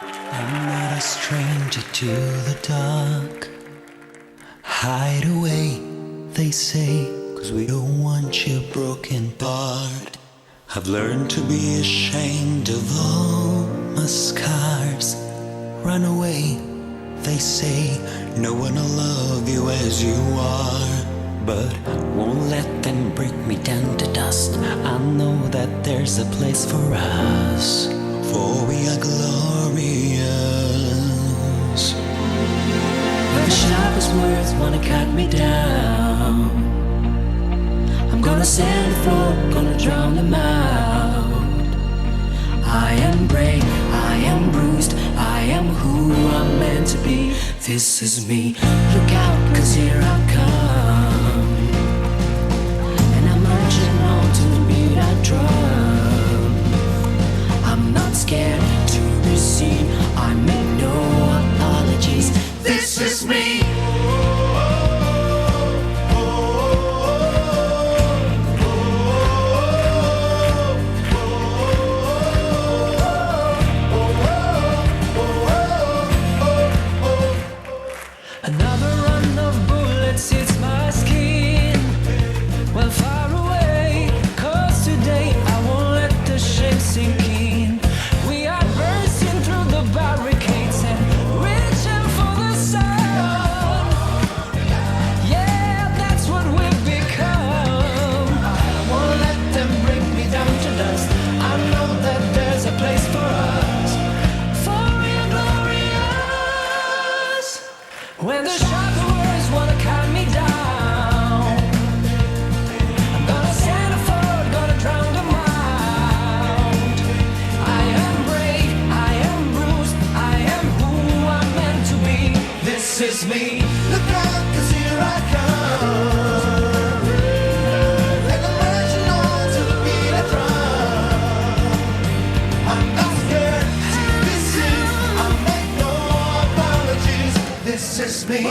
I'm not a stranger to the dark. Hide away, they say, 'cause we don't want your broken part. I've learned to be ashamed of all my scars. Run away, they say, no one will love you as you are. But won't let them break me down to dust. I know that there's a place for us, for we are glorious. The sharpest words wanna cut me down. I'm gonna sand the floor, gonna drown them out. I am brave, I am bruised, I am who I'm meant to be. This is me, look out, 'cause here I come. And I'm marching on to the beat I drum. I'm not scared to be seen, I make no apologies. This is me. Another run of bullets hits my skin. Well, far away, 'cause today I won't let the shame sink in. We are bursting through the barricades and reaching for the sun. Yeah, that's what we've become. I won't let them bring me down to dust. I know that there's a place for us, for we're glorious. When the sharper words wanna cut me down, I'm gonna stand forward, gonna drown them out. I am brave, I am bruised, I am who I'm meant to be. This is me. Look out, 'cause here I come. And I'm marching on to the beat I drum. I'm not scared to be seen, I make no apologies. This is me.